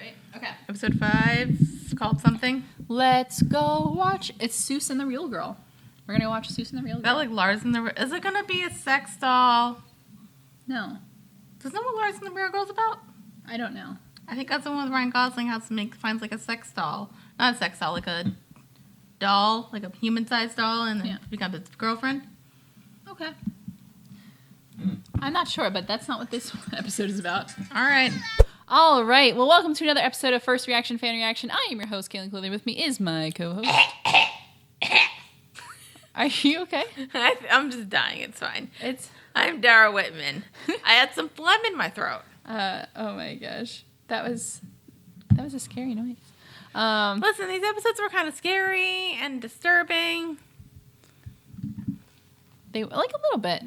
right? Okay. Episode 5, called something. Let's go watch. It's Soos and the Real Girl. We're gonna watch Soos and the Real Girl. Is that like Lars and the... Is it gonna be a sex doll? No. Isn't that what Lars and the Real Girl's about? I don't know. I think that's the one with Ryan Gosling finds like a sex doll. Not a sex doll, like a doll, like a human-sized doll, and then becomes its girlfriend. Okay. I'm not sure, but that's not what this episode is about. All right. All right. Well, welcome to another episode of First Reaction Fan Reaction. I am your host, Cailin. With me is my co-host. Are you okay? I'm just dying. It's fine. I'm Dara Whitman. I had some phlegm in my throat. Oh my gosh. That was a scary noise. Listen, these episodes were kind of scary and disturbing. They like a little bit.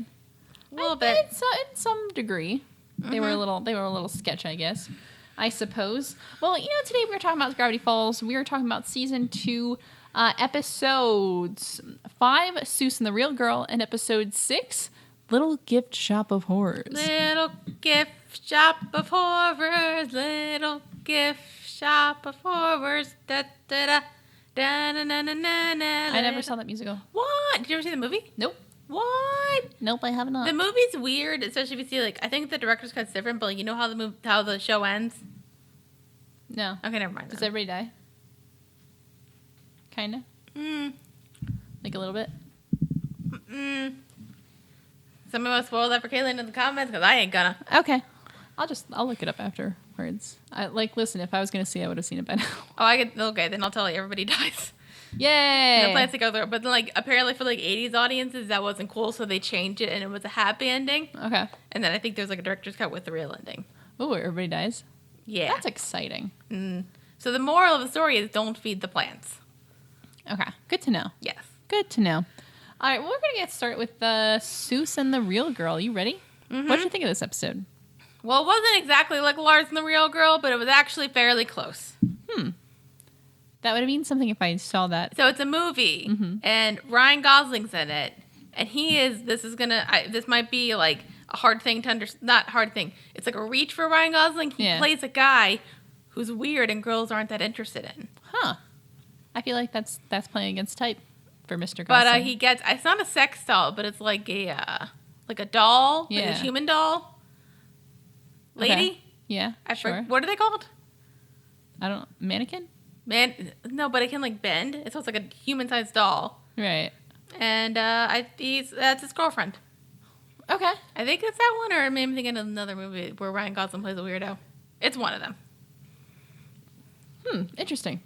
A little bit. In some degree. They were a little sketch, I guess. I suppose. Well, today we were talking about Gravity Falls. We were talking about season 2, episodes 5, Soos and the Real Girl, and episode 6, Little Gift Shop of Horrors. Little gift shop of horrors, little gift shop of horrors. Da da da da na na na na na. I never saw that musical. What? Did you ever see the movie? Nope. What? Nope, I have not. The movie's weird, especially if you see I think the director's cut's different, but you know how the show ends? No. Okay, never mind. Does everybody die? Kinda. Like a little bit. Somebody want to spoil that for Cailin in the comments because I ain't gonna. Okay. I'll look it up afterwards. Listen, if I was gonna see it, I would have seen it by now. Okay, then I'll tell you everybody dies. Yay! No plans to go there, but then apparently for 80s audiences that wasn't cool, so they changed it and it was a happy ending. Okay. And then I think there's a director's cut with the real ending. Oh, everybody dies? Yeah. That's exciting. So the moral of the story is don't feed the plants. Okay. Good to know. Yes. Good to know. All right, well, we're going to get started with Soos and the Real Girl. You ready? Mm-hmm. What did you think of this episode? Well, it wasn't exactly like Lars and the Real Girl, but it was actually fairly close. That would mean something if I saw that. So it's a movie, and Ryan Gosling's in it, and this might be a hard thing to understand. Not hard thing. It's like a reach for Ryan Gosling. He plays a guy who's weird and girls aren't that interested in. Huh. I feel like that's playing against type for Mr. Gosling. But it's not a sex doll, but it's like a doll, like a human doll. Lady? Okay. Yeah, sure. What are they called? I don't know. Mannequin? No, but it can bend. So it's like a human-sized doll. Right. And that's his girlfriend. Okay. I think it's that one, or maybe I'm thinking of another movie where Ryan Gosling plays a weirdo. It's one of them. Interesting.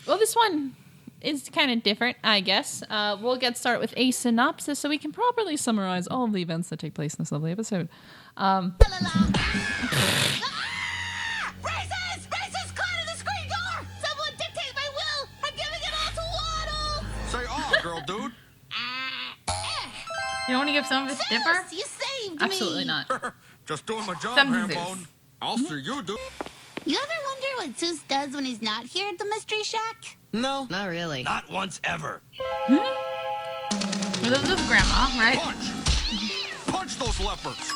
Well, this one is kind of different, I guess. We'll get started with a synopsis so we can properly summarize all of the events that take place in this lovely episode. Racist! Climb to the screen door! Someone dictate my will! I'm giving it all to Waddle! Say girl, dude. You don't want to give some of his dipper? You saved me! Absolutely not. Just doing my job, Some Hambone. Zeus. I'll see you do. You ever wonder what Soos does when he's not here at the Mystery Shack? No, not really. Not once ever. This is Grandma, right? Punch those leopards.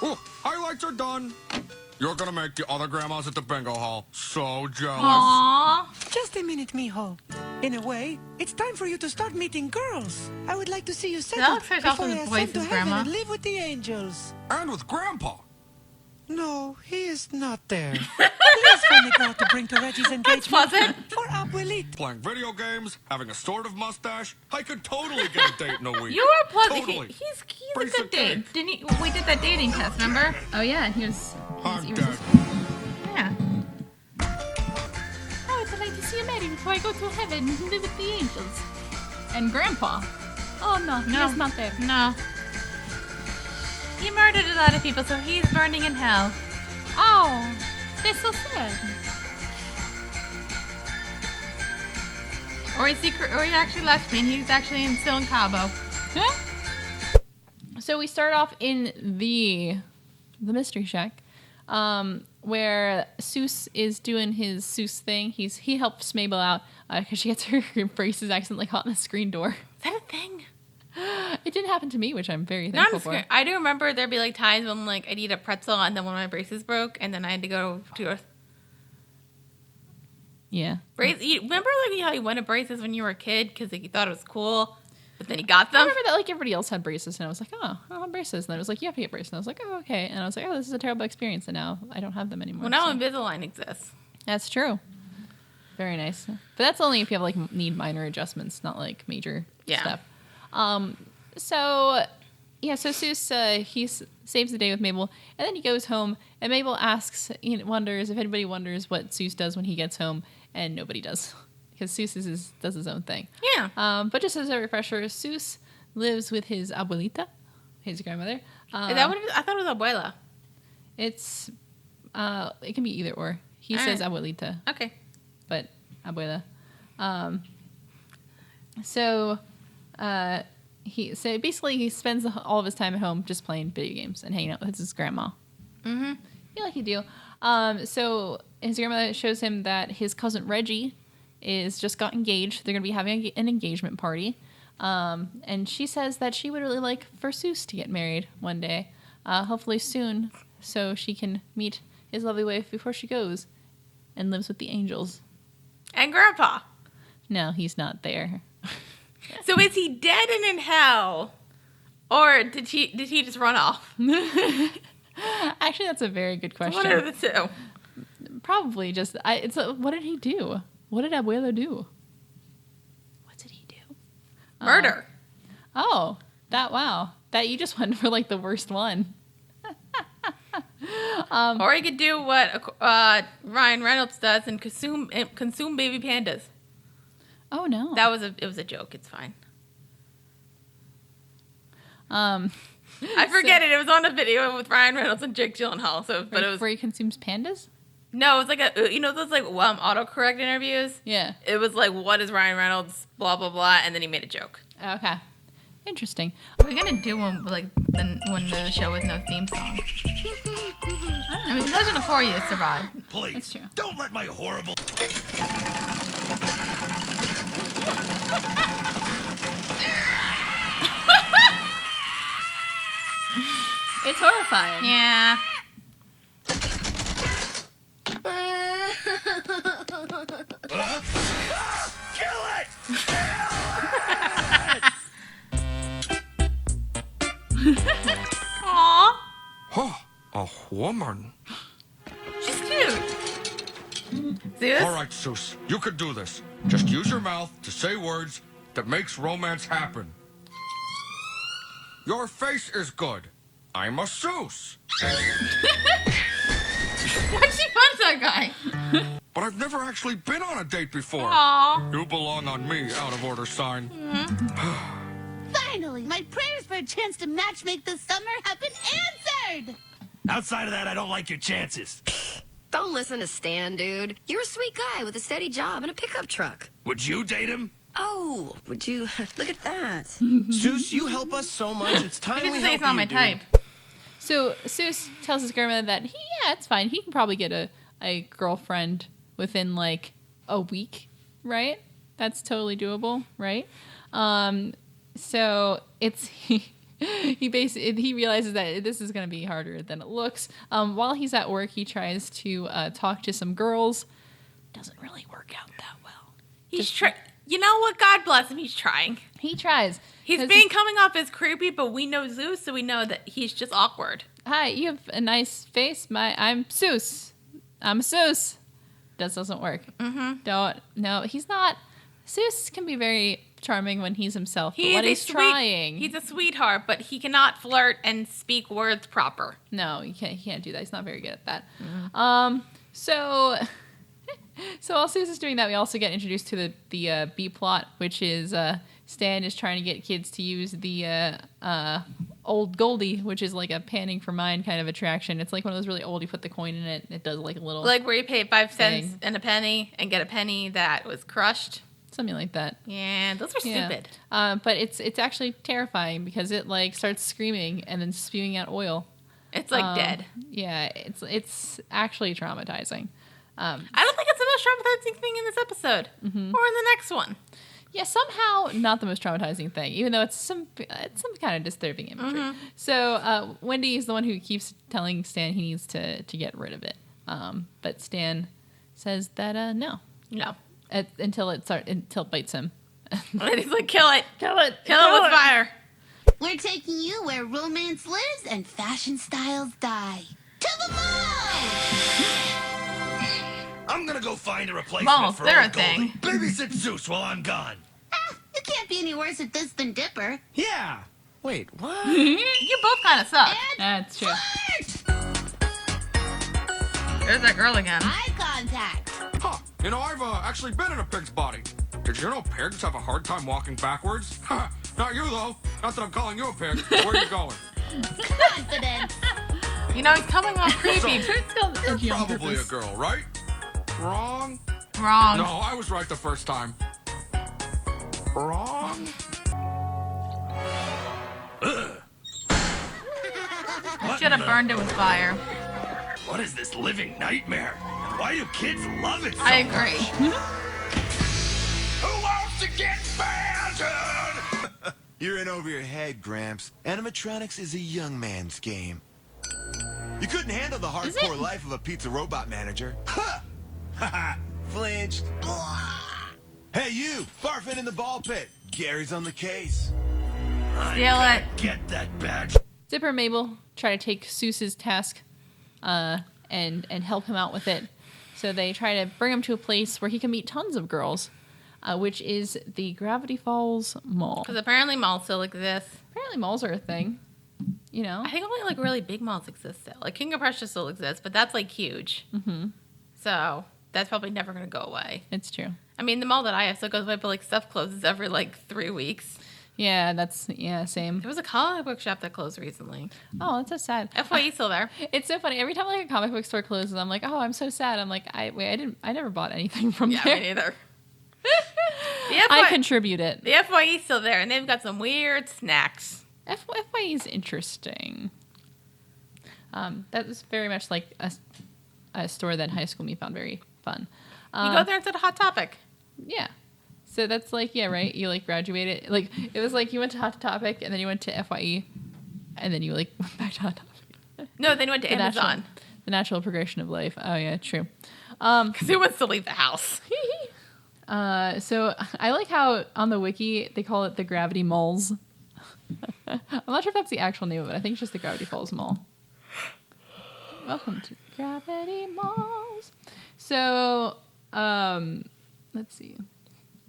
Oh, highlights are done. You're gonna make the other grandmas at the bingo hall so jealous. Aww. Just a minute, mijo. In a way, it's time for you to start meeting girls. I would like to see you settled Alex starts off before with I his ascend voice to as heaven grandma. and live with the angels. And with Grandpa. No, he is not there. Please find a girl to bring to Reggie's engagement. pleasant. For Abuelita. Playing video games, having a sort of mustache. I could totally get a date in a week. You are pleasant. Totally. He's Piece a good of date. cake. Didn't he? We did that dating test, remember? Oh, yeah. He was I'm dead. Yeah. Oh, it's a night to see you married before I go to heaven and live with the angels. And Grandpa. Oh, no. He's not there. No. He murdered a lot of people, so he's burning in hell. Oh, that's so sad. Or he actually left me, and he's actually still in Cabo. Huh? So we start off in the Mystery Shack, where Soos is doing his Soos thing. He helps Mabel out because she gets her braces accidentally caught in the screen door. Is that a thing? It didn't happen to me, which I'm very No, thankful for. I do remember there'd be times when I'd eat a pretzel and then one of my braces broke, and then I had to go to Yeah. You remember like how you wanted braces when you were a kid because like, you thought it was cool, but then you got them? I remember that like everybody else had braces, and I was like, oh, I don't have braces. And then it was like, you have to get braces. And I was like, oh, okay. And I was like, oh, this is a terrible experience. And now I don't have them anymore. Well, now so. Invisalign exists. That's true. Very nice. But that's only if you have like need minor adjustments, not like major stuff. So Soos he saves the day with Mabel, and then he goes home, and Mabel asks, wonders if anybody wonders what Soos does when he gets home, and nobody does, because Soos does his own thing. Yeah. But just as a refresher, Soos lives with his abuelita, his grandmother. Is that what it is? I thought it was abuela. It's it can be either or. He says abuelita. Okay. But abuela. So basically he spends all of his time at home just playing video games and hanging out with his grandma. Mm-hmm. Yeah, like you do. So his grandmother shows him that his cousin Reggie is just got engaged. They're going to be having an engagement party. And she says that she would really like for Soos to get married one day, hopefully soon, so she can meet his lovely wife before she goes and lives with the angels. And Grandpa. No, he's not there. So is he dead and in hell, or did he just run off? Actually, that's a very good question. One of the two. Probably just. What did he do? What did Abuelo do? What did he do? Murder. That you just went for like the worst one. Or he could do what Ryan Reynolds does and consume baby pandas. Oh no. It was a joke. It's fine. I I forget it. It was on a video with Ryan Reynolds and Jake Gyllenhaal. But it was where he consumes pandas. no. It was like those like autocorrect interviews. Yeah. It was like, what is Ryan Reynolds? Blah blah blah, and then he made a joke. Okay. Interesting. We're gonna do one like when the show with no theme song. I mean, those are the four you to survive. Please, That's true. don't let my horrible... It's horrifying. Yeah. Kill it! Aww. Oh, a woman. She's cute. Zeus? All right, Soos, you could do this. Just use your mouth to say words that makes romance happen. Your face is good. I'm a Soos. Why'd she punch that guy? But I've never actually been on a date before. Aww. You belong on me, out of order sign. Finally, my prayers for a chance to matchmake this summer have been answered! Outside of that, I don't like your chances. Don't listen to Stan, dude. You're a sweet guy with a steady job and a pickup truck. Would you date him? Oh, would you look at that? Soos, you help us so much. It's time He we didn't say help it's not you, my dude. type. So Soos tells his grandmother that it's fine. He can probably get a girlfriend within like a week, right? That's totally doable, right? So it's he realizes that this is going to be harder than it looks. While he's at work, he tries to talk to some girls. Doesn't really work out that well. He's You know what? God bless him. He's trying. He tries. He's 'Cause coming off as creepy, but we know Zeus, so we know that he's just awkward. Hi, you have a nice face. I'm Soos. I'm a Soos. This doesn't work. Mm-hmm. No, he's not. Soos can be very charming when he's himself, but when he's trying. He's a sweetheart, but he cannot flirt and speak words proper. No, he can't do that. He's not very good at that. So while Soos is doing that, we also get introduced to the B plot, which is Stan is trying to get kids to use the old Goldie, which is like a panning for mine kind of attraction. It's like one of those really old, you put the coin in it, and it does like a little... Like where you pay 5 cents thing. and a penny and get a penny that was crushed. Something like that. Yeah, those are stupid. But it's actually terrifying because it like starts screaming and then spewing out oil. It's like dead. Yeah, it's actually traumatizing. I don't think it's the most traumatizing thing in this episode or in the next one. Yeah, somehow not the most traumatizing thing, even though it's some kind of disturbing imagery. So Wendy is the one who keeps telling Stan he needs to get rid of it. But Stan says that no, No. Until it bites him. And he's like, kill it. Kill it. Kill it with fire. We're taking you where romance lives and fashion styles die. To the mall! I'm gonna go find a replacement Malls, for they're old a thing. Goldie. Babysit Soos while I'm gone. You can't be any worse at this than Dipper. Yeah. Wait, what? You both kind of suck. That's true. There's that girl again. Eye contact. Huh. You know, I've actually been in a pig's body. Did you know pigs have a hard time walking backwards? Not you, though. Not that I'm calling you a pig. Where are you going? Confidence. You know, he's coming off creepy. You're probably a girl, right? Wrong? Wrong. No, I was right the first time. Wrong? Should have burned it with fire. What is this living nightmare? And why do kids love it so I agree. Who wants to get banned? You're in over your head, Gramps. Animatronics is a young man's game. You couldn't handle the hardcore life of a pizza robot manager. Ha! Ha! Flinched. Hey, you! Barfing in the ball pit. Gary's on the case. Steal it. Get that badge. Dipper and Mabel try to take Soos's task and help him out with it. So they try to bring him to a place where he can meet tons of girls, which is the Gravity Falls Mall. Because apparently malls still exist. Apparently malls are a thing. You know? I think only like really big malls exist still. Like King of Prussia still exists, but that's like huge. Mm-hmm. So that's probably never going to go away. It's true. I mean, the mall that I have still goes away, but like stuff closes every like 3 weeks. Yeah, same. There was a comic book shop that closed recently. Oh, that's so sad. FYE still there. It's so funny. Every time like a comic book store closes, I'm like, oh, I'm so sad. I'm like, I never bought anything from Yeah, there. me neither. I contribute it. The FYE's still there, and they've got some weird snacks. FYE is interesting. That was very much like a store that High School Me found very fun. You go there instead of Hot Topic. Yeah. So that's like, yeah, right? You like graduated. Like, it was like you went to Hot Topic and then you went to FYE and then you like went back to Hot Topic. No, then you went to Amazon. The natural progression of life. Oh, yeah, true. Because who wants to leave the house? So I like how on the wiki they call it the Gravity Malls. I'm not sure if that's the actual name of it. I think it's just the Gravity Falls Mall. Welcome to Gravity Malls. So, let's see.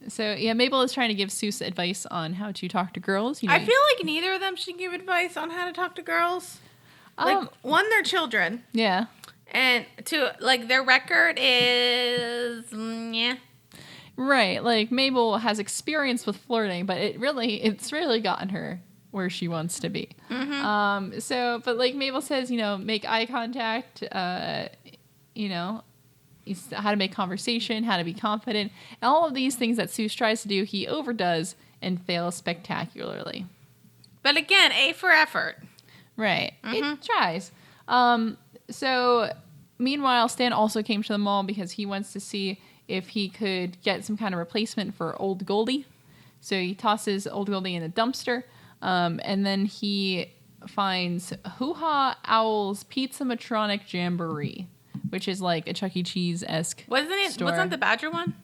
So, yeah, Mabel is trying to give Soos advice on how to talk to girls. You know, I feel like neither of them should give advice on how to talk to girls. Like, one, they're children. Yeah. And two, like, their record is, yeah. Right. Like, Mabel has experience with flirting, but it's really gotten her where she wants to be. Mm-hmm. But like Mabel says, you know, make eye contact, you know, how to make conversation, how to be confident. And all of these things that Soos tries to do, he overdoes and fails spectacularly. But again, A for effort. Right. It tries. So meanwhile, Stan also came to the mall because he wants to see if he could get some kind of replacement for Old Goldie. So he tosses Old Goldie in a dumpster. And then he finds Hoo Ha Owl's Pizza-Matronic Jamboree, which is like a Chuck E. Cheese-esque store. Wasn't the Badger one?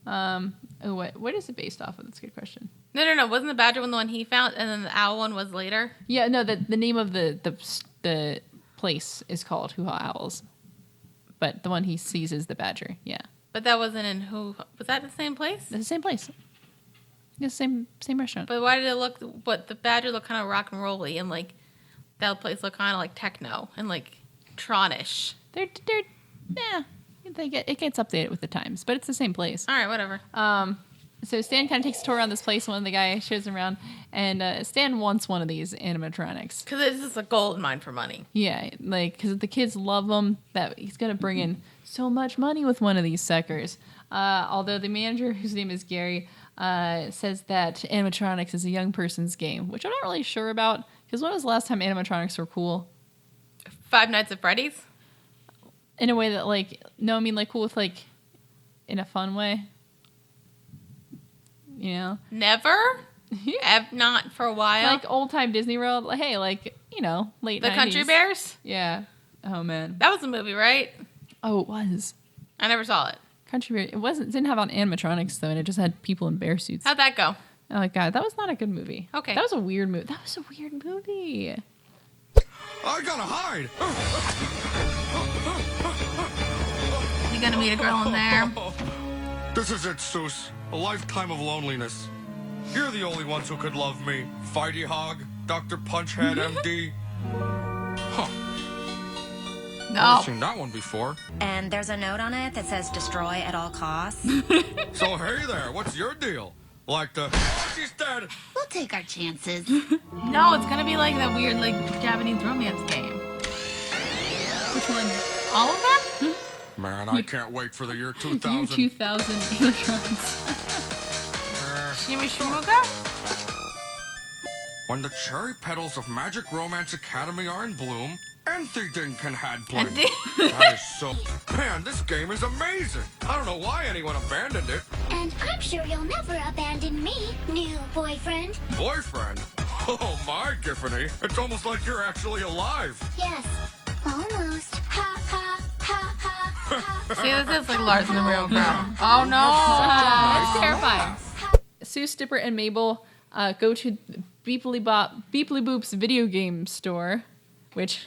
What is it based off of? That's a good question. No. Wasn't the Badger one the one he found, and then the Owl one was later? Yeah, no, the name of the place is called Hoo Ha Owls. But the one he sees is the Badger, yeah. But that wasn't in Was that the same place? It's the same place. Yeah, same restaurant. But why did it look? But the Badger looked kind of rock and rolly, and like that place looked kind of like techno and like Tronish. It gets updated with the times, but it's the same place. All right, whatever. So Stan kind of takes a tour around this place. One of the guys shows him around, and Stan wants one of these animatronics. Because it's just a gold mine for money. Yeah, like because the kids love them. That he's gonna bring in so much money with one of these suckers. Although the manager, whose name is Gary, says that animatronics is a young person's game, which I'm not really sure about. Because when was the last time animatronics were cool? Five Nights at Freddy's? In a way that, like, no, I mean, like, cool with, like, in a fun way. You know? Never? Not for a while. Like old-time Disney World. Like, hey, like, you know, late 90s. The Country Bears? Yeah. Oh, man. That was a movie, right? Oh, it was. I never saw it. Country Bear. Didn't have on animatronics though, and it just had people in bear suits. How'd that go? Oh my god, that was not a good movie. Okay. That was a weird movie. That was a weird movie. I gotta hide. You gonna meet a girl in there? This is it, Soos. A lifetime of loneliness. You're the only ones who could love me. Fighty Hog, Dr. Punchhead, MD. Huh. No. I've seen that one before. And there's a note on it that says destroy at all costs. So hey there, what's your deal? Like the... Oh, she's dead. We'll take our chances. No, it's gonna be like that weird, like, Japanese romance game. Which one? All of them? Man, I can't wait for the year 2000. Year 2000 animatronics. Shimi Shimuga? When the cherry petals of Magic Romance Academy are in bloom, anything can had blend. That is so... Man, this game is amazing. I don't know why anyone abandoned it. And I'm sure you'll never abandon me, new boyfriend. Boyfriend? Oh my, Giffany. It's almost like you're actually alive. Yes, almost. Ha ha ha ha ha. See, this is like Lars and the Real Girl. Oh no! It's terrifying. Soos, Dipper, and Mabel go to Beeply Boop's video game store, which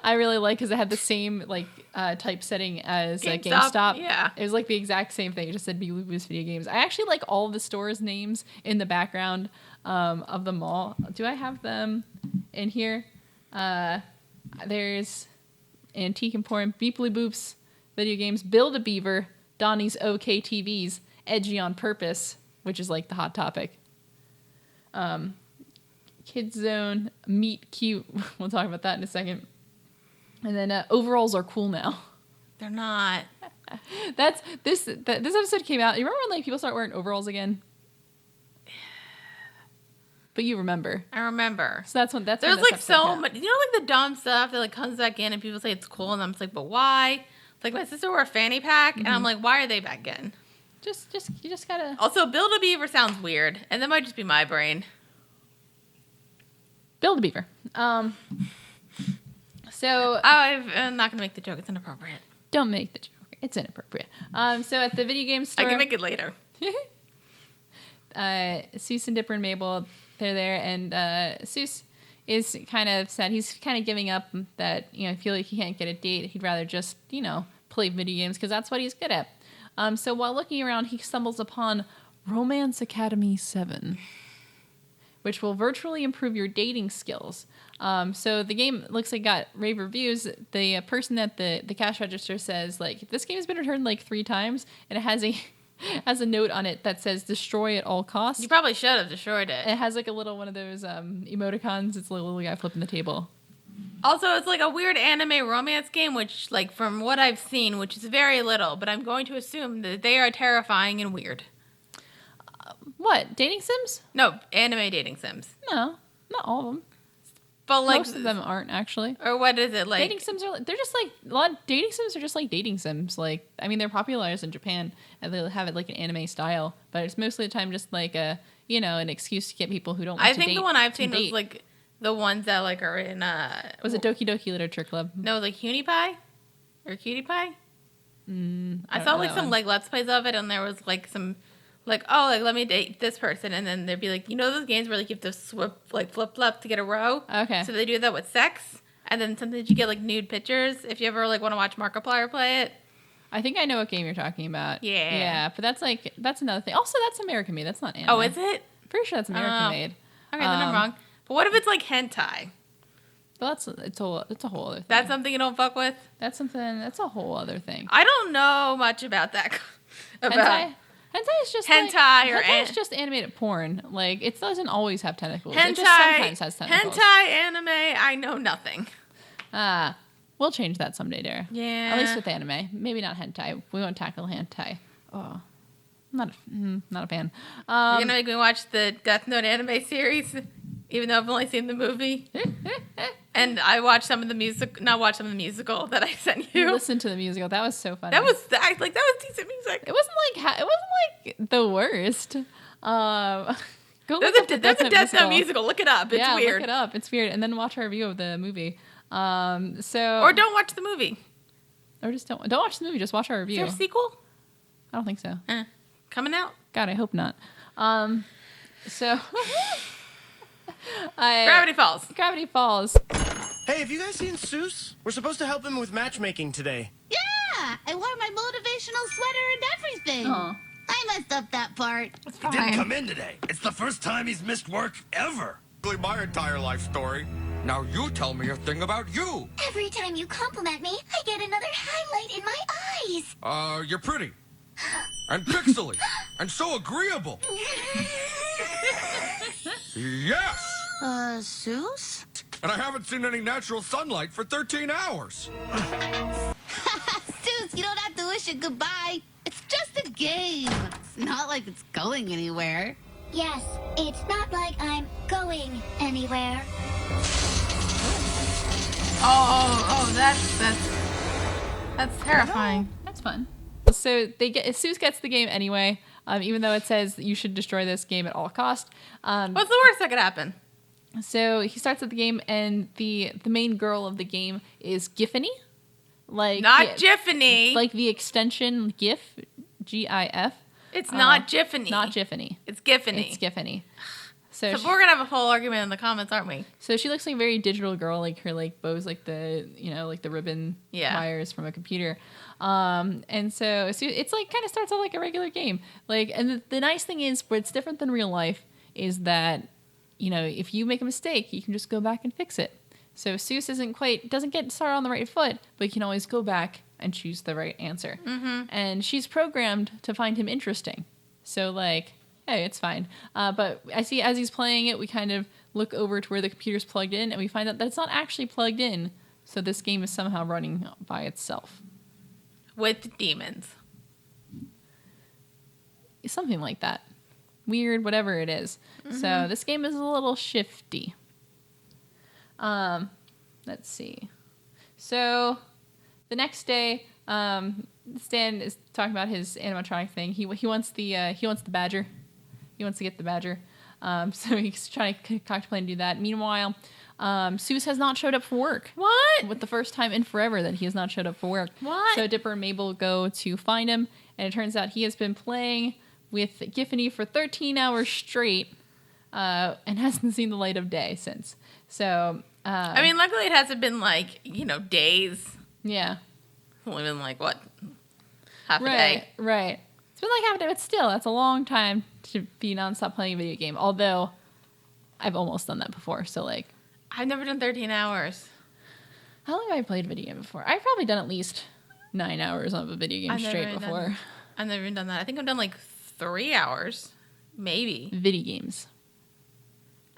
I really like because it had the same like typesetting as GameStop. Yeah. It was like the exact same thing. It just said Beeply Boop's video games. I actually like all of the stores' names in the background of the mall. Do I have them in here? There's Antique Emporium, Beeply Boop's video games, Build-A-Beaver, Donnie's OK TVs, Edgy on Purpose, which is like the hot topic. Kids Zone, Meet Cute. We'll talk about that in a second. And then overalls are cool now. They're not. This episode came out. You remember when like people start wearing overalls again? But you remember. I remember. So that's when There's when this like episode so came out. much. You know, like the dumb stuff that like comes back in and people say it's cool, and I'm just like, but why? Like my sister wore a fanny pack, and I'm like, why are they back in? You just gotta Also, Build-A-Beaver sounds weird, and that might just be my brain. Build-A-Beaver. So I'm not gonna make the joke. It's inappropriate. don't make the joke. It's inappropriate. So at the video game store, I can make it later. Soos and Dipper and Mabel, they're there, and Soos is kind of sad. He's kind of giving up that, I feel like he can't get a date. He'd rather just, play video games because that's what he's good at. So while looking around, he stumbles upon Romance Academy 7, which will virtually improve your dating skills. So the game looks like got rave reviews. The person at the cash register says, like, this game's been returned like 3 times, and it has a note on it that says destroy at all costs. You probably should have destroyed it. It has like a little one of those emoticons. It's like a little guy flipping the table. Also, it's like a weird anime romance game, which, like, from what I've seen, which is very little, but I'm going to assume that they are terrifying and weird. What? Dating sims? No, anime dating sims. No, not all of them. But like most of them aren't actually. Or what is it like? Dating sims they're just like a lot of dating sims are just like dating sims. Like, I mean, they're popularized in Japan and they have it like an anime style, but it's mostly the time just like an excuse to get people who don't want I to think date the one I've seen date. was like the ones that like are in Was it Doki Doki Literature Club? No, like Cutie Pie or Cutie Pie. I don't saw know like that some one. like Let's Plays of it, and there was like some like, oh, like let me date this person, and then they'd be like, those games where like you have to flip flop to get a row. Okay. So they do that with sex, and then sometimes you get like nude pictures if you ever like want to watch Markiplier play it. I think I know what game you're talking about. Yeah. Yeah, but that's another thing. Also, that's American made. That's not anime. Oh, is it? Pretty sure that's American made. Okay, then I'm wrong. But what if it's like hentai? But it's a whole other thing. That's something you don't fuck with? That's a whole other thing. I don't know much about that. Hentai is just hentai is just animated porn. Like, it doesn't always have tentacles. It just sometimes has tentacles. Hentai anime, I know nothing. We'll change that someday, Dara. Yeah. At least with anime. Maybe not hentai. We won't tackle hentai. Oh, not a fan. You're gonna make me watch the Death Note anime series, even though I've only seen the movie. And I watched some of the musical that I sent you. Listen to the musical. That was so funny. That was decent music. It wasn't like the worst. Go There's look a up the Death Note musical. Look it up. It's weird. Look it up. It's weird. And then watch our review of the movie. Or don't watch the movie. Or just don't watch the movie. Just watch our Is review. there a sequel? I don't think so. Coming out. God, I hope not. So Gravity Falls. Gravity Falls. Hey, have you guys seen Soos? We're supposed to help him with matchmaking today. Yeah, I wore my motivational sweater and everything. Aw. I messed up that part. He didn't come in today. It's the first time he's missed work ever. My entire life story. Now you tell me a thing about you. Every time you compliment me, I get another highlight in my eyes. You're pretty. And pixely. And so agreeable. Yes! Soos? And I haven't seen any natural sunlight for 13 hours. Soos, you don't have to wish it goodbye. It's just a game. It's not like it's going anywhere. Yes, it's not like I'm going anywhere. Oh, that's terrifying. That's fun. So Soos gets the game anyway, even though it says you should destroy this game at all cost. What's the worst that could happen? So he starts at the game, and the main girl of the game is Giffany, like Not Giffany. like the extension GIF, GIF. It's not Giffany. Not Giffany. It's Giffany. It's Giffany. So we're gonna have a whole argument in the comments, aren't we? So she looks like a very digital girl, like her like bows, like the like the ribbon wires from a computer, and so it's like kind of starts out like a regular game. Like, and the nice thing is, what's different than real life is that if you make a mistake, you can just go back and fix it. So Soos doesn't get started on the right foot, but you can always go back and choose the right answer. Mm-hmm. And she's programmed to find him interesting. So like, hey, it's fine. But I see as he's playing it, we kind of look over to where the computer's plugged in, and we find out that it's not actually plugged in. So this game is somehow running by itself. With demons. Something like that. Weird, whatever it is. Mm-hmm. So this game is a little shifty. Let's see. So the next day, Stan is talking about his animatronic thing. He wants the badger. He wants to get the badger. So he's trying to concoct a plan to do that. Meanwhile, Soos has not showed up for work. What? With the first time in forever that he has not showed up for work. What? So Dipper and Mabel go to find him, and it turns out he has been playing with Giffany for 13 hours straight, and hasn't seen the light of day since. So, I mean, luckily it hasn't been like, days. Yeah. It's only been like, what? Half a day. Right. It's been like half a day, but still, that's a long time to be nonstop playing a video game. Although, I've almost done that before, so like. I've never done 13 hours. How long have I played a video game before? I've probably done at least 9 hours of a video game straight before. I've never even done that. I think I've done like 3 hours, maybe. Video games.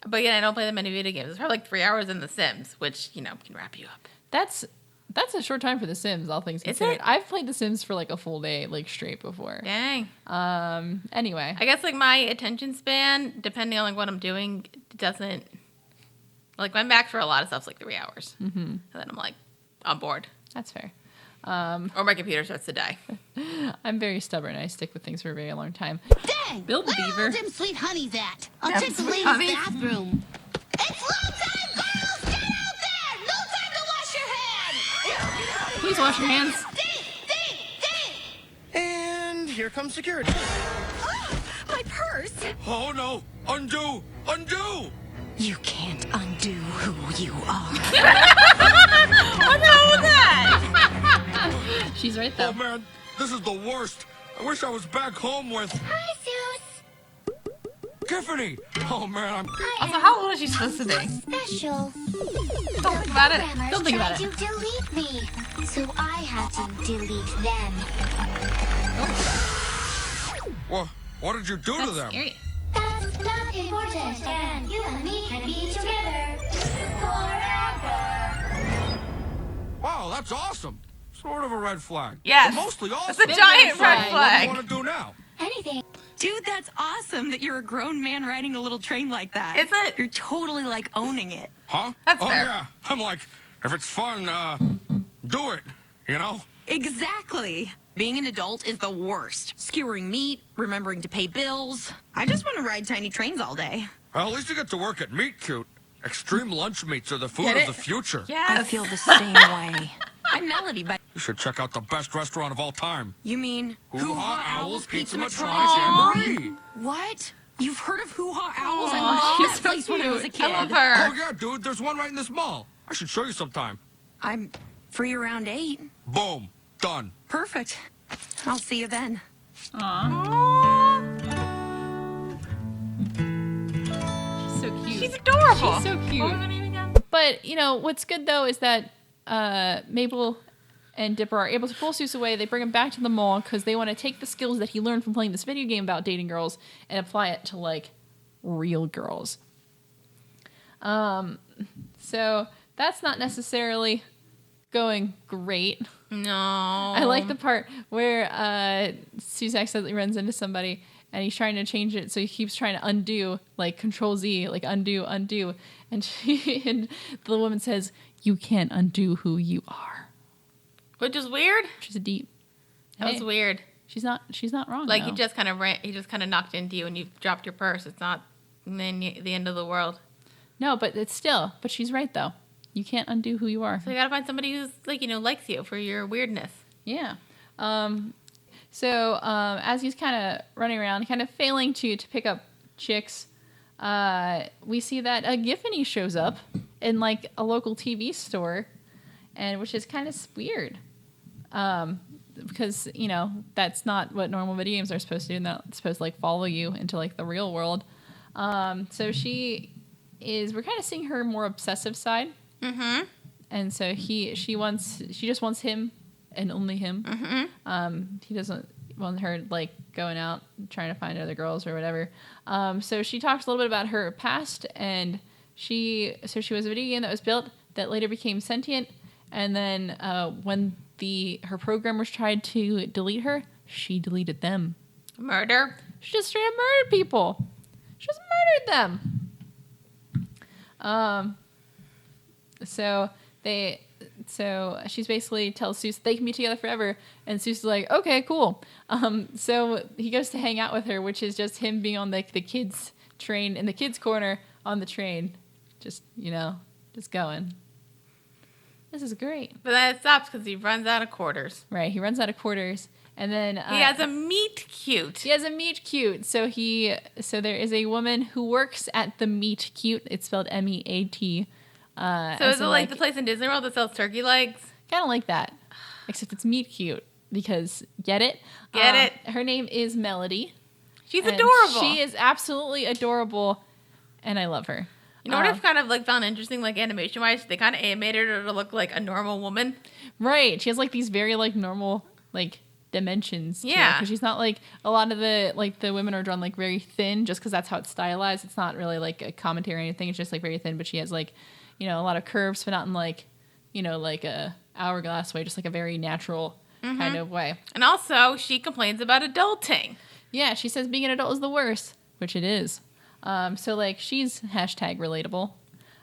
But again, I don't play that many video games. It's probably like 3 hours in The Sims, which, can wrap you up. That's a short time for The Sims, all things considered. I've played The Sims for like a full day, like straight before. Dang. Anyway. I guess like my attention span, depending on like what I'm doing, doesn't, like my max for a lot of stuff's like 3 hours. Mm-hmm. And then I'm like, on board. That's fair. Or my computer starts to die. I'm very stubborn. I stick with things for a very long time. Dang! Build the beaver. Where are them sweet honeys at? I'll Them check the sweet ladies' honeys? bathroom. It's low time, girls! Get out there! No time to wash your hands! Please wash your hands. Ding! And here comes security. Oh, my purse! Oh no! Undo! Undo! You can't undo who you are. What the hell was that? She's right though. Oh man, this is the worst. I wish I was back home with Hi, Soos. Giffany. Oh man, I'm. Also, how old is she supposed to be? Special. Don't think about it. Programmers Don't think about tried to delete me, so I had to delete them. What did you do to them? Scary. That's not important, and you and me can be together forever. Wow, that's awesome. Sort of a red flag. Yes. But mostly awesome. It's a giant red What do flag. you want to do now? Anything. Dude, that's awesome that you're a grown man riding a little train like that. Is it? You're totally like owning it. Huh? That's oh fair. yeah. I'm like, if it's fun, do it. Exactly. Being an adult is the worst. Skewering meat, remembering to pay bills. I just want to ride tiny trains all day. Well, at least you get to work at Meat Cute. Extreme lunch meats are the food Get of it? the future. Yes. I feel the same way. I'm Melody, but You should check out the best restaurant of all time. You mean Hoo-Ha Owl's Pizza Jamboree. What? You've heard of Hoo-Ha Owls? I Aw, loved she's that so place when I was a cute. kid. I love her. Oh, yeah, dude. There's one right in this mall. I should show you sometime. I'm free around 8. Boom. Done. Perfect. I'll see you then. She's so cute. She's adorable. She's so cute. What was her name again? But, you know, what's good, though, is that Mabel and Dipper are able to pull Soos away. They bring him back to the mall because they want to take the skills that he learned from playing this video game about dating girls and apply it to, like, real girls. So that's not necessarily going great. No. I like the part where Soos accidentally runs into somebody and he's trying to change it, so he keeps trying to undo, like Control Z, like undo. And and the woman says, "You can't undo who you are," Which is weird. which is a deep. That was weird. She's not wrong. Like though. he just kind of knocked into you and you dropped your purse. It's not the end of the world. No, but but she's right though. You can't undo who you are. So you gotta find somebody who's like, likes you for your weirdness. Yeah. So as he's kind of running around, kind of failing to pick up chicks, we see that Giffany shows up in like a local TV store, and which is kind of weird, because that's not what normal video games are supposed to do. They're not supposed to like follow you into like the real world. So we're kind of seeing her more obsessive side. Mm-hmm. And so she just wants him and only him. Mm-hmm. He doesn't want her like going out trying to find other girls or whatever. So she talks a little bit about her past, and she was a video game that was built that later became sentient, and then when her programmers tried to delete her, she deleted them. Murder. She just straight up murdered people. She just murdered them. So she's basically tells Soos they can be together forever, and Soos is like, okay, cool. So he goes to hang out with her, which is just him being on like the kids train in the kids corner on the train, just going. This is great. But then it stops because he runs out of quarters. Right, he runs out of quarters, and then he has a meet cute. He has a meet cute. So there is a woman who works at the meet cute. It's spelled MEAT. So is it like the place in Disney World that sells turkey legs? Kind of like that, except it's meet cute because get it? Get it? Her name is Melody. She's adorable. She is absolutely adorable, and I love her. You know what I've kind of like found interesting, like animation wise, they kind of animated her to look like a normal woman. Right. She has like these very like normal like dimensions. Yeah. Because she's not like a lot of the women are drawn like very thin, just because that's how it's stylized. It's not really like a commentary or anything. It's just like very thin, but she has like a lot of curves, but not in like like a hourglass way, just like a very natural kind of way. And also, she complains about adulting. Yeah, she says being an adult is the worst, which it is. So like she's #relatable.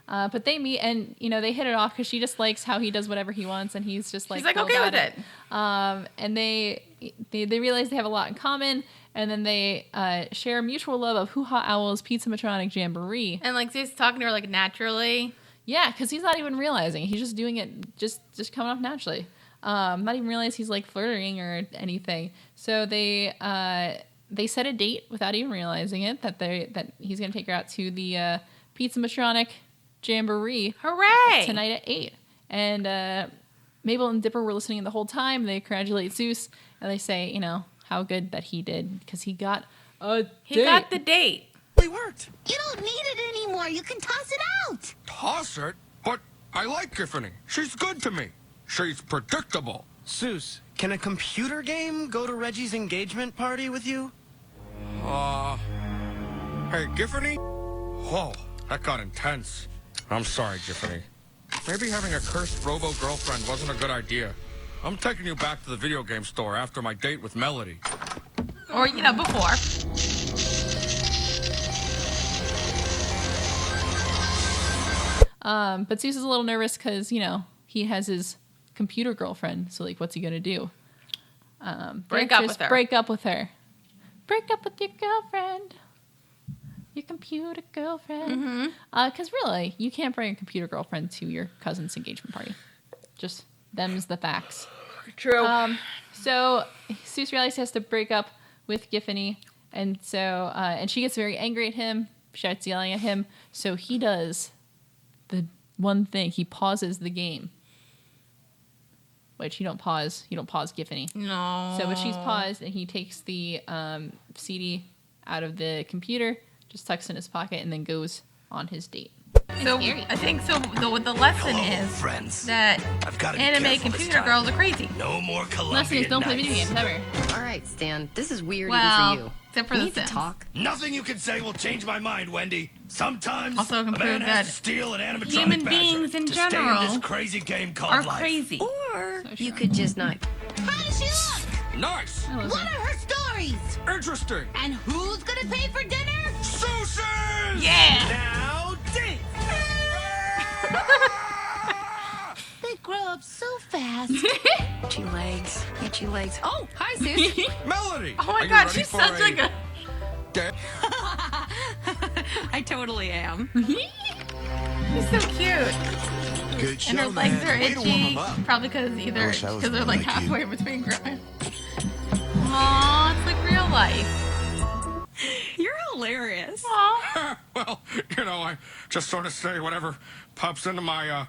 But they meet and they hit it off because she just likes how he does whatever he wants, and he's just like, she's like okay with it. And they realize they have a lot in common, and then they share a mutual love of Hoo-Ha Owl's Pizza Jamboree. And like Zeus is talking to her like naturally. Yeah, because he's not even realizing. He's just doing it, just coming off naturally. Not even realize he's like flirting or anything. So they set a date without even realizing it that he's gonna take her out to the Pizza Jamboree. Hooray! Tonight at 8. And Mabel and Dipper were listening the whole time. They congratulate Soos and they say, how good that he did because he got a date. He got the date. It worked. You don't need it anymore. You can toss it out. Toss it? But I like Giffany. She's good to me. She's predictable. Soos, can a computer game go to Reggie's engagement party with you? Hey, Giffany? Whoa, that got intense. I'm sorry, Giffany. Maybe having a cursed robo-girlfriend wasn't a good idea. I'm taking you back to the video game store after my date with Melody. Or, before. But Soos is a little nervous because, he has his computer girlfriend. So, like, what's he going to do? Break up with her. Break up with her. Break up with your girlfriend. Your computer girlfriend. Because really, you can't bring a computer girlfriend to your cousin's engagement party. Just them's the facts. True. So Soos realizes he has to break up with Giffany, and so and she gets very angry at him, starts yelling at him. So he does the one thing: he pauses the game. Which you don't pause Giffany. No. So but she's paused, and he takes the CD out of the computer, just tucks it in his pocket, and then goes on his date. So I think so. The lesson is friends. that I've gotta be anime careful this computer time. girls are crazy. No more Colombian Lesson is don't play video nights. games ever. All right, Stan. This is weird Well, even for you. except for we the need to Sims. talk. Nothing you can say will change my mind, Wendy. Sometimes Also a can man prove has that to steal an animatronic human badger beings in to stay in general this crazy game called Are life. crazy. Or you could just not. How does she look? Nice. I love What are her. her stories? Interesting. And who's gonna pay for dinner? Soos! Yeah. Now, date. They grow up so fast. Itchy legs. Itchy legs. Oh, hi, Sis. Melody. Oh my are you god, ready she's for such like a. da- I totally am. She's so cute. Good show, And her man. legs are Way to warm itchy. 'em up. Probably because I either wish I was because they're more like like you. halfway between growing. Aw, it's like real life. You're hilarious. Aw. well, you know, I just sort of say whatever pops into my,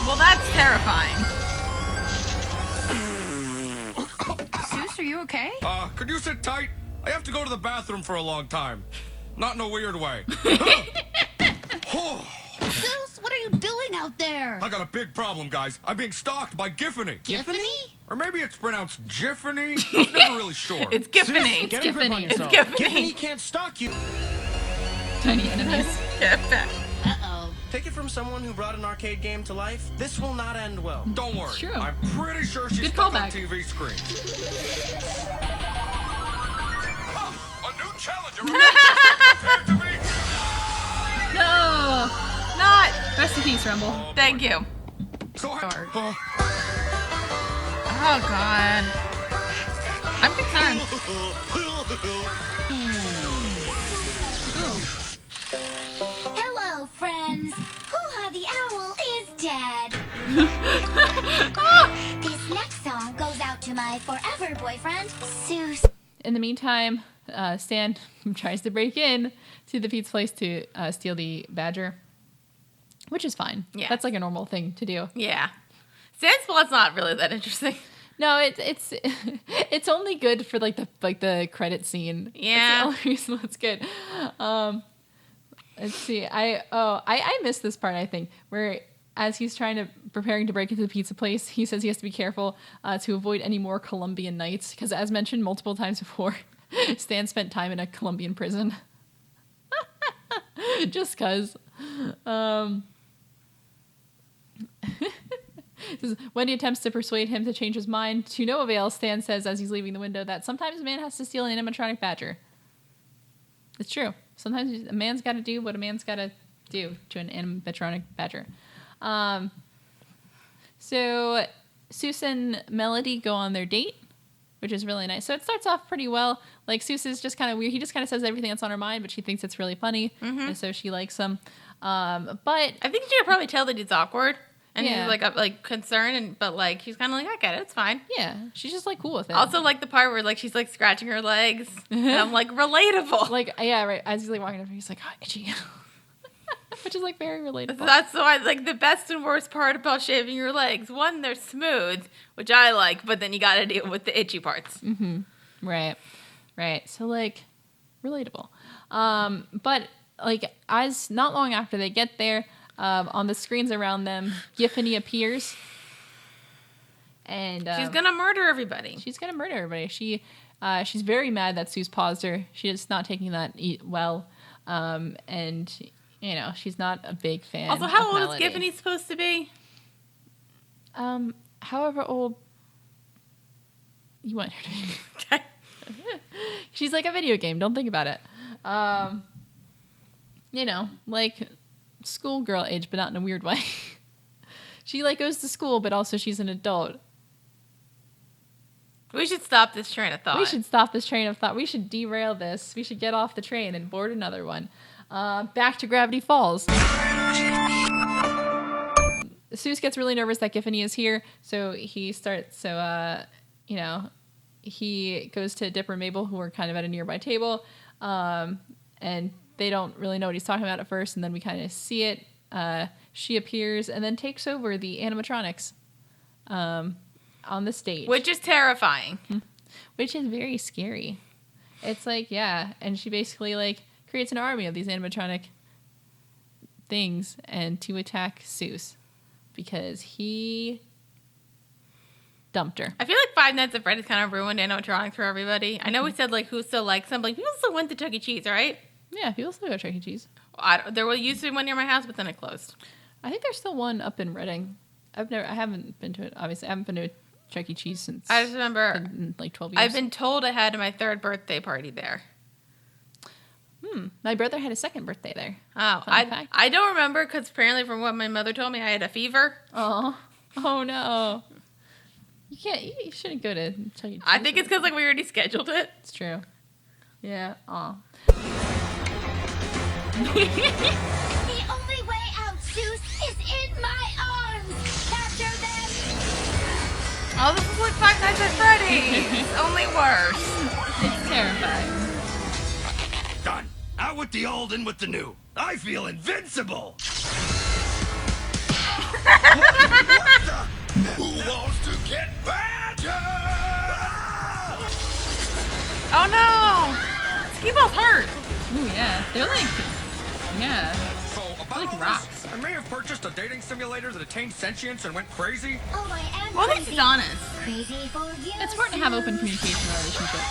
Well, that's terrifying. Soos, are you okay? could you sit tight? I have to go to the bathroom for a long time. Not in a weird way. Oh, Soos, what are you doing out there? I got a big problem, guys. I'm being stalked by Giffany. Giffany? Or maybe it's pronounced Giffany. I'm never really sure. It's Giffany. Get a grip on Giffany. It's yourself. Giffany. Giffany can't stalk you. Tiny enemies. Uh-oh. Take it from someone who brought an arcade game to life. This will not end well. Don't worry. True. I'm pretty sure she's Good stuck on callback. TV screen. A new challenger. Prepare to be- No. Not. Rest in peace, Rumble. Thank you. So Dark. oh, Oh god. I'm concerned. Hello, friends. Hoo-ha the Owl is dead. This next song goes out to my forever boyfriend, Soos. In the meantime, Stan tries to break in to the pizza place to steal the badger, which is fine. Yeah. That's like a normal thing to do. Yeah. Sandspot's not really that interesting. No, it's it's only good for like the credit scene. Yeah. That's the only reason why it's good. Let's see. I missed this part. I think where as he's preparing to break into the pizza place, he says he has to be careful to avoid any more Colombian nights because, as mentioned multiple times before, Stan spent time in a Colombian prison. Just cause. Wendy attempts to persuade him to change his mind. To no avail, Stan says as he's leaving the window that sometimes a man has to steal an animatronic badger. It's true. Sometimes a man's got to do what a man's got to do to an animatronic badger. So Soos and Melody go on their date, which is really nice. So it starts off pretty well. Like Soos is just kind of weird. He just kind of says everything that's on her mind, but she thinks it's really funny, and so she likes him. But I think she could probably tell that he's awkward. And Yeah. he's like concerned, but like she's kind of like, I get it, it's fine. yeah, she's just like cool with it. Also, like the part where like she's like scratching her legs, and I'm like relatable. like yeah, right. As he's like walking over, he's like, oh, itchy, which is like very relatable. That's why like the best and worst part about shaving your legs. One, they're smooth, which I like, but then you got to deal with the itchy parts. Right. So like relatable. But like as not long after they get there, on the screens around them, Giffany appears, and She's gonna murder everybody. she's gonna murder everybody. She's very mad that Soos paused her. She is not taking that well, and you know she's not a big fan. Also, how of old Melody. is Giffany supposed to be? However old you want her to be. Okay. She's like a video game. Don't think about it. You know, like schoolgirl age, but not in a weird way. She like goes to school, but also she's an adult. We should stop this train of thought. We should stop this train of thought. We should derail this. We should get off the train and board another one. Back to Gravity Falls. Soos gets really nervous that Giffany is here, so he starts. He goes to Dipper and Mabel, who are kind of at a nearby table, and they don't really know what he's talking about at first, and then we kind of see it. She appears and then takes over the animatronics on the stage. Which is terrifying. Which is very scary. It's like, yeah, and she basically like creates an army of these animatronic things and to attack Soos because he dumped her. I feel like Five Nights at Freddy's kind of ruined animatronics for everybody. I know we said like who still likes them, but like, people still went to Chuck E. Cheese, right? Yeah, people still go to Chuck E. Cheese. There used to be one near my house, but then it closed. I think there's still one up in Reading. I haven't been to it. Obviously, I haven't been to Chuck E. Cheese since. I just remember in like 12 years. I've been told I had my 3rd birthday party there. My brother had a 2nd birthday there. Oh, I don't remember because apparently from what my mother told me, I had a fever. Oh no! You shouldn't go to Chuck E. Cheese. I think it's because like we already scheduled it. It's true. Yeah. Oh. The only way out, Soos, is in my arms. Capture them. Oh, this is like Five Nights at Freddy's. Only worse. It's terrifying. Done. Out with the old and with the new. I feel invincible. What the? Who wants to get badger? Oh no! Ski balls hurt. Ooh, yeah. They're like, yeah. So, about Like all rocks. this, I may have purchased a dating simulator that attained sentience and went crazy. Oh, I am Well, this crazy. is honest. Crazy for you. It's important to have open communication in a relationship.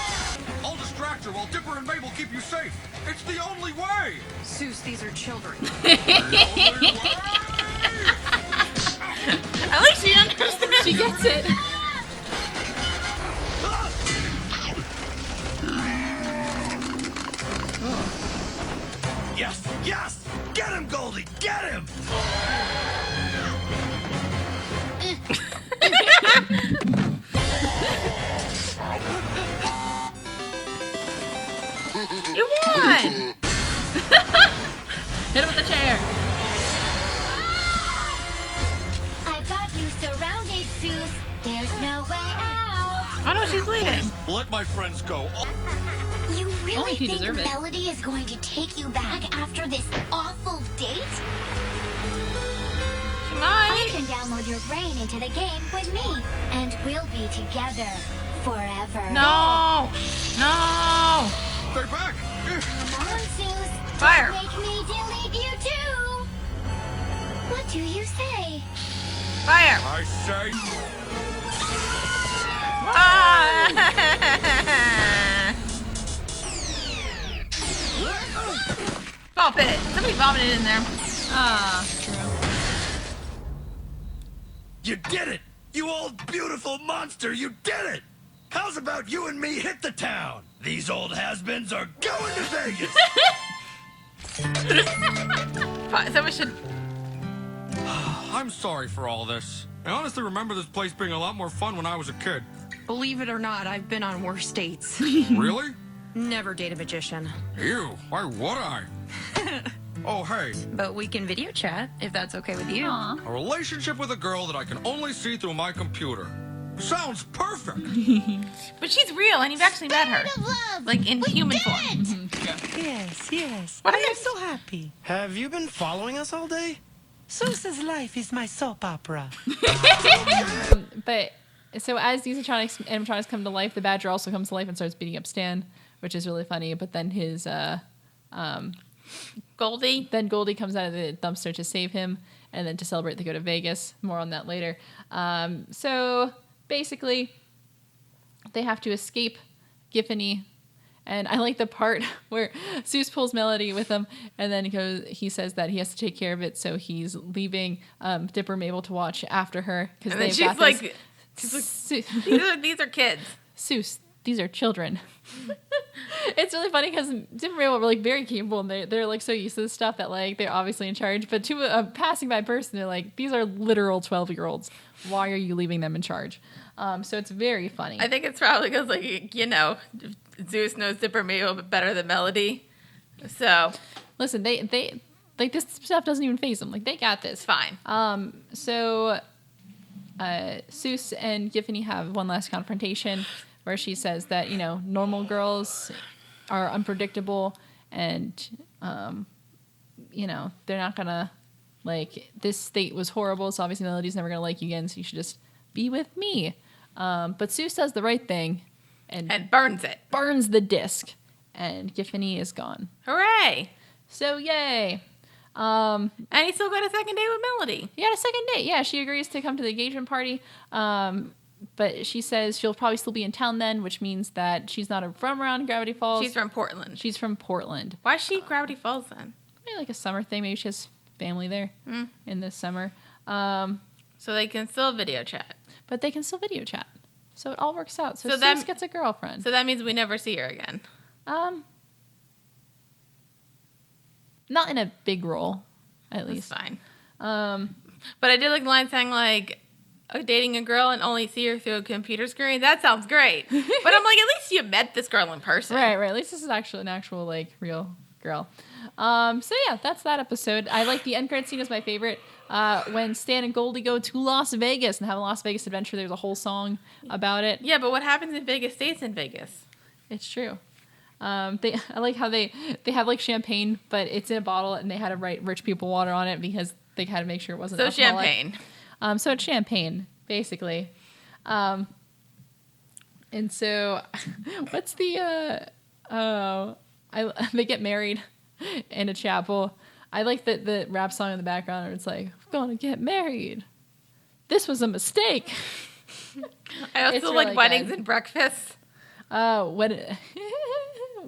I'll distract her while Dipper and Mabel keep you safe. It's the only way. Soos, these are children. At least she understands. She gets it. Yes, yes! Get him, Goldie! Get him! You won. Hit him with the chair. I've got you surrounded, Soos. There's no way out. Oh no, she's leaving. Let my friends go. You really Only if you think deserve it. Melody is going to take you back after this awful date? She I might. can download your brain into the game with me, and we'll be together forever. No. No. Stay back. Come on, Soos. Fire. Don't make me delete you too. What do you say? Fire. I say, Bop it. Somebody vomited in there. Ah, true. You did it! You old beautiful monster, you did it! How's about you and me hit the town? These old has-beens are going to Vegas! Someone should. I'm sorry for all this. I honestly remember this place being a lot more fun when I was a kid. Believe it or not, I've been on worse dates. Really? Never date a magician. Ew, why would I? Oh, hey, But we can video chat, if that's okay with you. Aw. a relationship with a girl that I can only see through my computer. Sounds perfect. But she's real, and you've actually met her. Spirit of love. Like in We human did form. it! Yes, yes. What I are am you- so happy. Have you been following us all day? Soos's life is my soap opera. But so as these animatronics come to life, the badger also comes to life and starts beating up Stan, which is really funny. But then his Goldie. then Goldie comes out of the dumpster to save him, and then to celebrate they go to Vegas. More on that later. So basically, they have to escape Giffany. And I like the part where Soos pulls Melody with him, and then he says that he has to take care of it, so he's leaving Dipper and Mabel to watch after her. And then they've she's got like, this- these are kids. Soos, these are children. It's really funny because Dipper and Mabel are like very capable, and they're like so used to this stuff that like they're obviously in charge. But to a passing by person, they're like, these are literal 12-year-olds. Why are you leaving them in charge? So it's very funny. I think it's probably because, like, you know, Zeus knows Dipper Mabel better than Melody. So Listen, they Like, this stuff doesn't even faze them. Like, they got this. It's fine. So Soos and Giffany have one last confrontation where she says that, you know, normal girls are unpredictable and, you know, they're not gonna, like, this state was horrible, so obviously Melody's never gonna like you again, so you should just be with me. But Soos does the right thing and burns it. Burns the disc. And Giffany is gone. Hooray! So, yay. And he still got a second date with Melody. He had a second date. Yeah, she agrees to come to the engagement party. But she says she'll probably still be in town then, which means that she's not from around Gravity Falls. She's from Portland. She's from Portland. Why is she Gravity Falls then? Maybe like a summer thing. Maybe she has family there in the summer. So they can still video chat. But they can still video chat. So it all works out. So that Soos gets a girlfriend. So that means we never see her again. Not in a big role, at least. That's fine. But I did like the line saying like, dating a girl and only see her through a computer screen. That sounds great. But I'm like, at least you met this girl in person. Right. At least this is actually an actual like real girl. So yeah, that's that episode. I like the end credit scene is my favorite. When Stan and Goldie go to Las Vegas and have a Las Vegas adventure. There's a whole song about it. Yeah, but what happens in Vegas stays in Vegas. It's true. I like how they have like champagne, but it's in a bottle, and they had to write rich people water on it because they had to make sure it wasn't alcoholic. Champagne. So it's champagne, basically. And so, what's the they get married in a chapel. I like the rap song in the background where it's like, "I'm gonna get married. This was a mistake." I also like really weddings and breakfasts.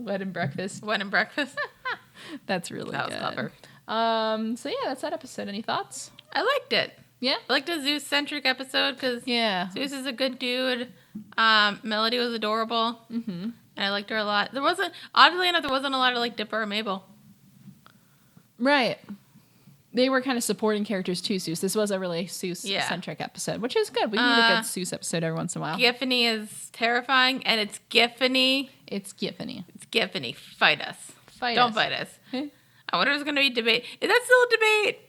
Wedding breakfast. Wedding breakfast. That's really good. That was clever. So yeah, that's that episode. Any thoughts? I liked it. Yeah? I liked the Zeus-centric episode because Zeus is a good dude. Melody was adorable. Mm-hmm. And I liked her a lot. Oddly enough, there wasn't a lot of like Dipper or Mabel. Right. They were kind of supporting characters too, Soos. This was a really Soos-centric episode, which is good. We need a good Soos episode every once in a while. Giffany is terrifying, and it's Giffany. It's Giffany. It's Giffany. Fight us. Don't fight us. I wonder if there's going to be debate. Is that still a debate?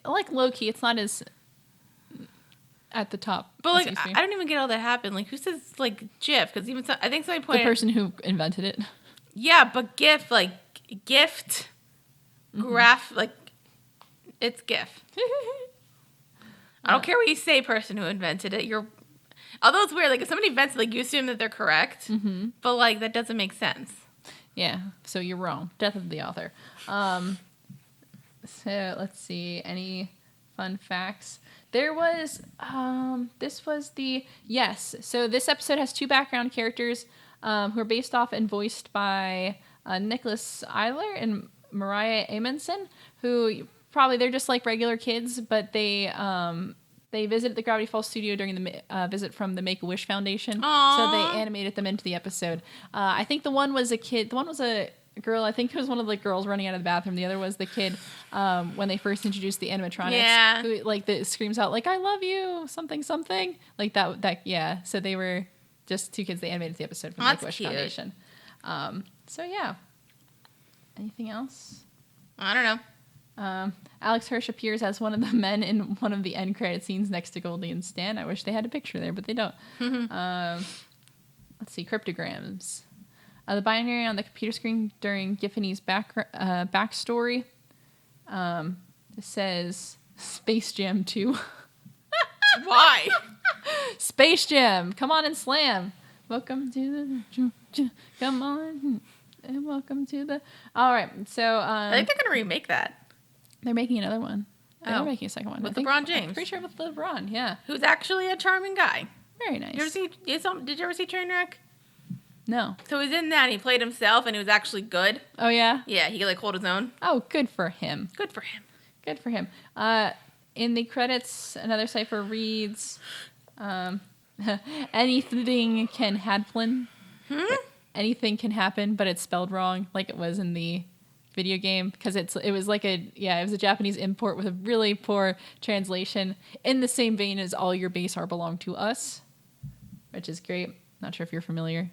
Like low-key, it's not as at the top. But like, I don't even get how that happened. Like, who says like GIF? Because even I think somebody pointed the person who invented it. Yeah, but GIF, like gift, graph, like it's GIF. I don't care what you say, person who invented it. Although it's weird, like if somebody invents it, like you assume that they're correct, but like that doesn't make sense. Yeah, so you're wrong. Death of the author. So let's see. Any fun facts? There was, So this episode has two background characters who are based off and voiced by Nicholas Eiler and Mariah Amundsen, who they're just like regular kids, but they visited the Gravity Falls studio during the visit from the Make-A-Wish Foundation. Aww. So they animated them into the episode. I think the one was a kid. The one was a girl. I think it was one of the girls running out of the bathroom. The other was the kid when they first introduced the animatronics. Yeah. Who screams out like, "I love you," something like that. Yeah. So they were just two kids. They animated the episode from the Make-A-Wish Foundation. So yeah. Anything else? I don't know. Alex Hirsch appears as one of the men in one of the end credit scenes next to Goldie and Stan. I wish they had a picture there, but they don't. Let's see, cryptograms. The binary on the computer screen during Giffany's backstory says Space Jam 2. Why? Space Jam, come on and slam. Welcome to the... Come on and welcome to the... All right, so... I think they're going to remake that. They're making another one. They're making a second one. With LeBron James. I'm pretty sure with LeBron, yeah. Who's actually a charming guy. Very nice. Did you ever see Trainwreck? No. So he was in that and he played himself and he was actually good. Oh, yeah? Yeah, he could like hold his own. Oh, good for him. Good for him. Good for him. In the credits, another cipher reads, anything can happen. Anything can happen, but it's spelled wrong, like it was in the video game, because it was a Japanese import with a really poor translation, in the same vein as All Your Base Are Belong to Us, which is great. Not sure if you're familiar.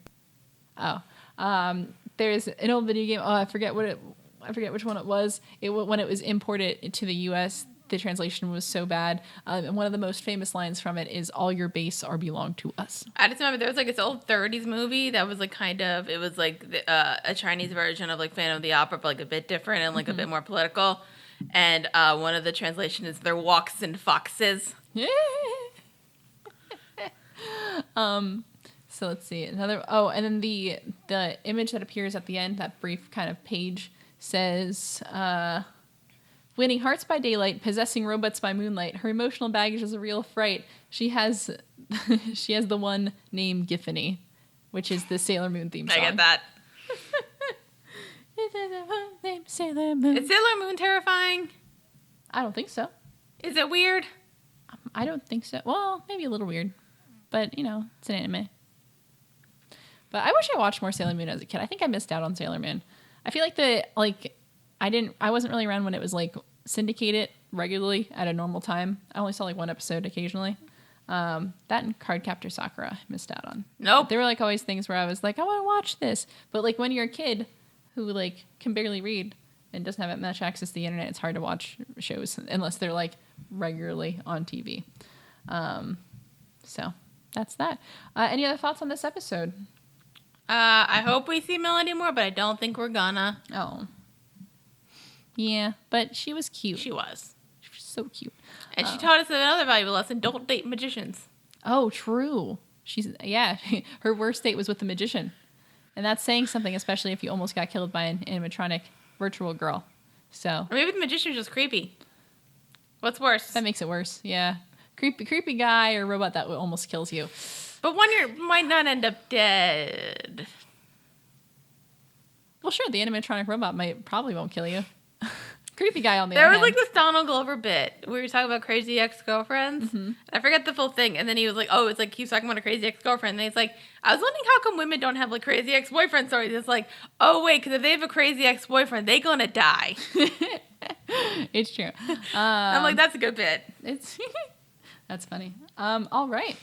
There's an old video game. Oh, I forget what I forget which one it was. When it was imported to the U.S., the translation was so bad. And one of the most famous lines from it is, "All your base are belong to us." I just remember there was like this old 30s movie that was like it was like a Chinese version of like Phantom of the Opera, but like a bit different and like a bit more political. And one of the translation is "There walks and foxes." So let's see another. Oh, and then the image that appears at the end, that brief kind of page, says, "Winning hearts by daylight, possessing robots by moonlight. Her emotional baggage is a real fright. She has the one named Giffany," which is the Sailor Moon theme song. I get that. Sailor Moon. Is Sailor Moon terrifying? I don't think so. Is it weird? I don't think so. Well, maybe a little weird, but you know, it's an anime. But I wish I watched more Sailor Moon as a kid. I think I missed out on Sailor Moon. I feel like I wasn't really around when it was like syndicated regularly at a normal time. I only saw like one episode occasionally. That and Cardcaptor Sakura I missed out on. Nope. There were like always things where I was like, I want to watch this. But like when you're a kid who like can barely read and doesn't have much access to the internet, it's hard to watch shows unless they're like regularly on TV. So that's that. Any other thoughts on this episode? I hope we see Melody more, but I don't think we're gonna. Oh. Yeah, but she was cute. She was so cute. And she taught us another valuable lesson: don't date magicians. Oh, true. Her worst date was with the magician. And that's saying something, especially if you almost got killed by an animatronic virtual girl. So Or maybe the magician was just creepy. What's worse? that makes it worse. Yeah. Creepy guy or robot that almost kills you. But one might not end up dead. Well, sure, the animatronic robot probably won't kill you. Creepy guy on the There other was hand. like this Donald Glover bit. We were talking about crazy ex-girlfriends. Mm-hmm. I forget the full thing. And then he was like, oh, it's like he's talking about a crazy ex-girlfriend. And he's like, I was wondering how come women don't have like crazy ex-boyfriend stories. It's like, oh, wait, because if they have a crazy ex-boyfriend, they gonna die. It's true. I'm like, that's a good bit. That's funny. All right.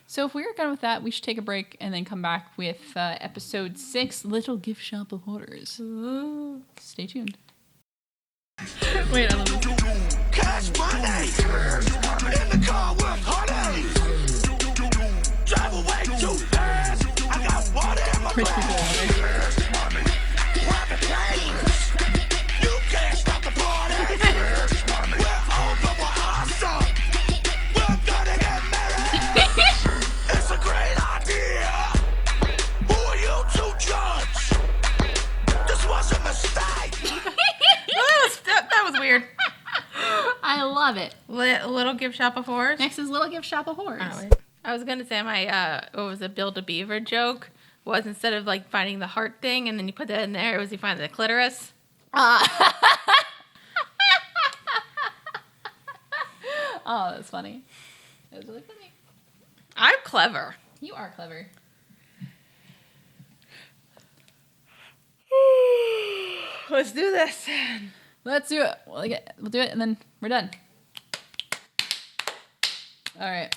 So if we're done with that, we should take a break and then come back with episode 6, Little Gift Shop of Horrors. Ooh. Stay tuned. Wait, I love this. Cash money in the car with honey. Drive away too fast. I got water in my glass. Private planes. You can't stop the party. We're all over awesome. We're gonna get married. It's a great idea. Who are you to judge? This was a mistake. That was weird. I love it. Little Gift Shop of Horrors. Next is Little Gift Shop of Horrors. Oh, I was gonna say my what was a Build a Beaver joke was instead of like finding the heart thing and then you put that in there, it was you find the clitoris. Oh, that's funny. That was really funny. I'm clever. You are clever. Let's do this. Let's do it. We'll do it and then we're done. All right.